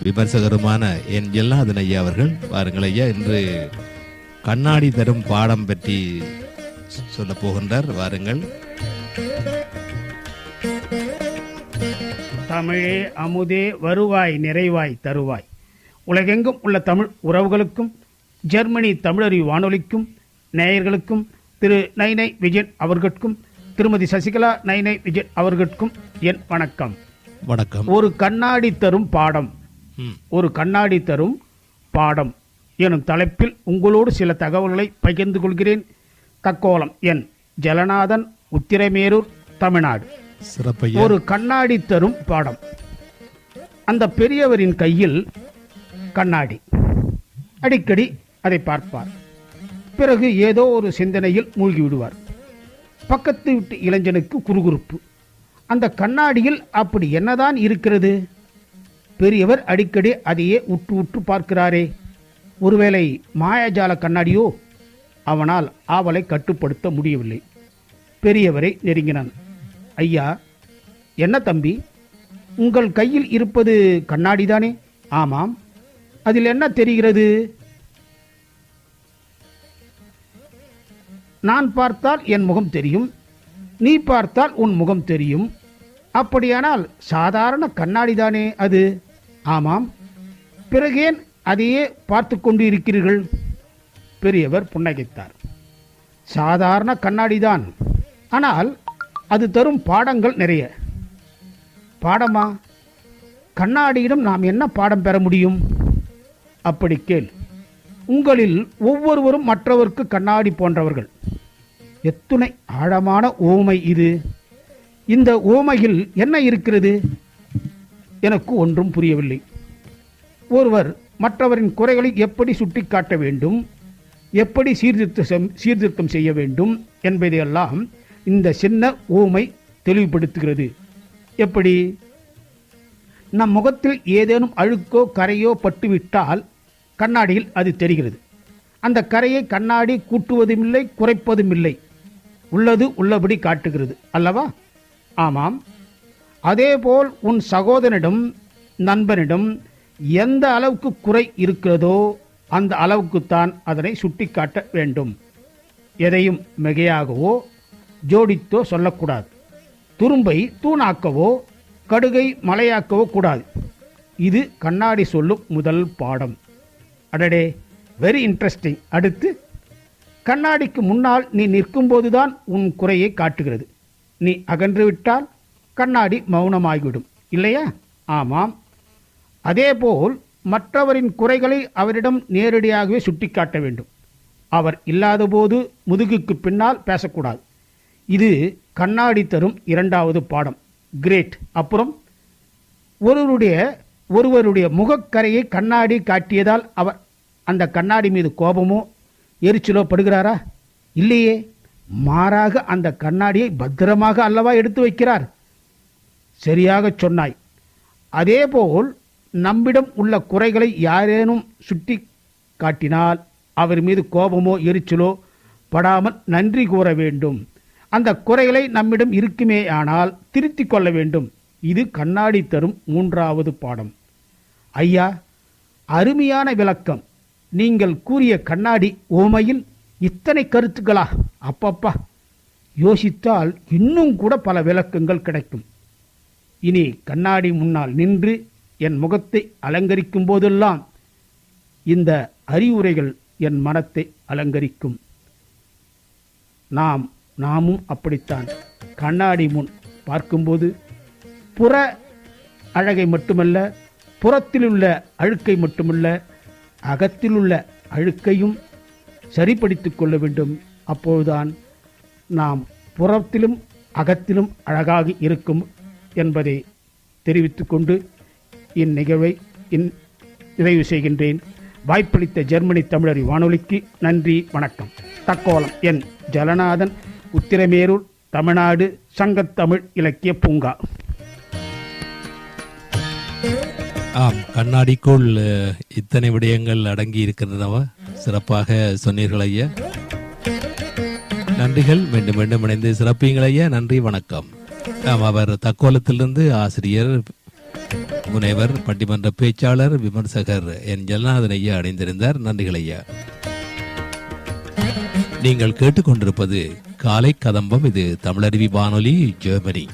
விமர்சகருமான என் ஜெல்லாதன் ஐயா அவர்கள். வாருங்கள் ஐயா, இன்று கண்ணாடி தரும் பாடம் பற்றி சொல்ல போகின்றார். வாருங்கள். தமிழே அமுதே வருவாய் நிறைவாய் தருவாய். உலகெங்கும் உள்ள தமிழ் உறவுகளுக்கும் ஜெர்மனி தமிழறிவு வானொலிக்கும் நேயர்களுக்கும் திரு நைனை விஜயன் அவர்களுக்கும் திருமதி சசிகலா நைனை விஜயன் அவர்களுக்கும் என் வணக்கம். வணக்கம். ஒரு கண்ணாடி தரும் பாடம், ஒரு கண்ணாடி தரும் பாடம் எனும் தலைப்பில் உங்களோடு சில தகவல்களை பகிர்ந்து கொள்கிறேன். தக்கோலம் என் ஜலநாதன், உத்திரமேரூர், தமிழ்நாடு. ஒரு கண்ணாடி தரும் பாடம். அந்த பெரியவரின் கையில் கண்ணாடி, அடிக்கடி அதை பார்ப்பார். பிறகு ஏதோ ஒரு சிந்தனையில் மூழ்கி விடுவார். பக்கத்து வீட்டு இளைஞனுக்கு குறுகுறுப்பு, அந்த கண்ணாடியில் அப்படி என்னதான் இருக்கிறது? பெரியவர் அடிக்கடி அதையே உற்று உற்று பார்க்கிறாரே, ஒருவேளை மாயாஜால கண்ணாடியோ? அவனால் ஆவலை கட்டுப்படுத்த முடியவில்லை. பெரியவரை நெருங்கினான். ஐயா, என்ன தம்பி, உங்கள் கையில் இருப்பது கண்ணாடிதானே? ஆமாம். அதில் என்ன தெரிகிறது? நான் பார்த்தால் என் முகம் தெரியும், நீ பார்த்தால் உன் முகம் தெரியும். அப்படியானால் சாதாரண கண்ணாடிதானே அது? ஆமாம். பிறகேன் அதையே பார்த்து கொண்டு இருக்கிறீர்கள்? பெரியவர் புன்னகைத்தார். சாதாரண கண்ணாடிதான், ஆனால் அது தரும் பாடங்கள் நிறைய. பாடமா? கண்ணாடியிடம் நாம் என்ன பாடம் பெற முடியும்? அப்படி கேள். உங்களில் ஒவ்வொருவரும் மற்றவருக்கு கண்ணாடி போன்றவர்கள். எத்துணை ஆழமான ஓமை இது! இந்த ஓமையில் என்ன இருக்கிறது? எனக்கு ஒன்றும் புரியவில்லை. ஒருவர் மற்றவரின் குறைகளை எப்படி சுட்டிக்காட்ட வேண்டும், எப்படி சீர்திருத்தம் செய்ய வேண்டும் என்பதையெல்லாம் இந்த சின்ன ஓமை தெளிவுபடுத்துகிறது. எப்படி? நம் முகத்தில் ஏதேனும் அழுக்கோ கரையோ பட்டுவிட்டால் கண்ணாடியில் அது தெரிகிறது. அந்த கரையை கண்ணாடி கூட்டுவதும் இல்லை, குறைப்பதும் இல்லை, உள்ளது உள்ளபடி காட்டுகிறது அல்லவா? ஆமாம். அதேபோல் உன் சகோதரனிடம், நண்பனிடம் எந்த அளவுக்கு குறை இருக்கிறதோ அந்த அளவுக்குத்தான் அதனை சுட்டிக்காட்ட வேண்டும். எதையும் மிகையாகவோ ஜோடித்தோ சொல்லக்கூடாது. துரும்பை தூணாக்கவோ கடுகை மலையாக்கவோ கூடாது. இது கண்ணாடி சொல்லும் முதல் பாடம். அடடே, வெரி இன்ட்ரெஸ்டிங். அடுத்து, கண்ணாடிக்கு முன்னால் நீ நிற்கும்போதுதான் உன் குறையை காட்டுகிறது. நீ அகன்று விட்டால் கண்ணாடி மௌனமாகிவிடும், இல்லையா? ஆமாம். அதேபோல் மற்றவரின் குறைகளை அவரிடம் நேரடியாகவே சுட்டிக்காட்ட வேண்டும். அவர் இல்லாத போது முதுகுக்கு பின்னால் பேசக்கூடாது. இது கண்ணாடி தரும் இரண்டாவது பாடம். கிரேட். அப்புறம், ஒருவருடைய முகக்கரையை கண்ணாடி காட்டியதால் அவர் அந்த கண்ணாடி மீது கோபமோ எரிச்சலோ படுகிறாரா? இல்லையே. மாறாக அந்த கண்ணாடியை பத்திரமாக அல்லவா எடுத்து வைக்கிறார். சரியாக சொன்னாய். அதேபோல் நம்மிடம் உள்ள குறைகளை யாரேனும் சுட்டி காட்டினால் அவர் மீது கோபமோ எரிச்சலோ படாமல் நன்றி கூற வேண்டும். அந்த குறைகளை நம்மிடம் இருக்குமே ஆனால் திருத்திக் கொள்ள வேண்டும். இது கண்ணாடி தரும் மூன்றாவது பாடம். ஐயா, அருமையான விளக்கம். நீங்கள் கூறிய கண்ணாடி ஓமையில் இத்தனை கருத்துக்களா? அப்பப்பா, யோசித்தால் இன்னும் கூட பல விளக்கங்கள் கிடைக்கும். இனி கண்ணாடி முன்னால் நின்று என் முகத்தை அலங்கரிக்கும் போதெல்லாம் இந்த அறிவுரைகள் என் மனத்தை அலங்கரிக்கும். நாமும் அப்படித்தான். கண்ணாடி முன் பார்க்கும்போது புற அழகை மட்டுமல்ல, புறத்திலுள்ள அழுக்கை மட்டுமல்ல, அகத்திலுள்ள அழுக்கையும் சரிப்படுத்திக் கொள்ள வேண்டும். அப்போதுதான் நாம் புறத்திலும் அகத்திலும் அழகாக இருக்கும் என்பதை தெரிவித்துக்கொண்டு இந்நிகழ்வை நிறைவு செய்கின்றேன். வாய்ப்பளித்த ஜெர்மனி தமிழறி வானொலிக்கு நன்றி, வணக்கம். தக்கோலம் என் ஜலநாதன், உத்திரமேரூர், தமிழ்நாடு. சங்கத்தமிழ் இலக்கிய பூங்கா. ஆம், கண்ணாடிக்குள் இத்தனை விடயங்கள் அடங்கி இருக்கின்றனவா? சிறப்பாக சொன்னீர்கள் ஐயா. நன்றிகள். மீண்டும் மீண்டும் இணைந்து சிறப்பீங்கள் ஐயா. நன்றி, வணக்கம். ஆம், அவர் தக்கோலத்திலிருந்து ஆசிரியர் முனைவர் பட்டிமன்ற பேச்சாளர் விமர்சகர் என் ஜெகநாதன் ஐயா அடைந்திருந்தார். நன்றிகள் ஐயா. நீங்கள் கேட்டுக்கொண்டிருப்பது காலை கதம்பம். இது தமிழருவி வானொலி, ஜெர்மனி.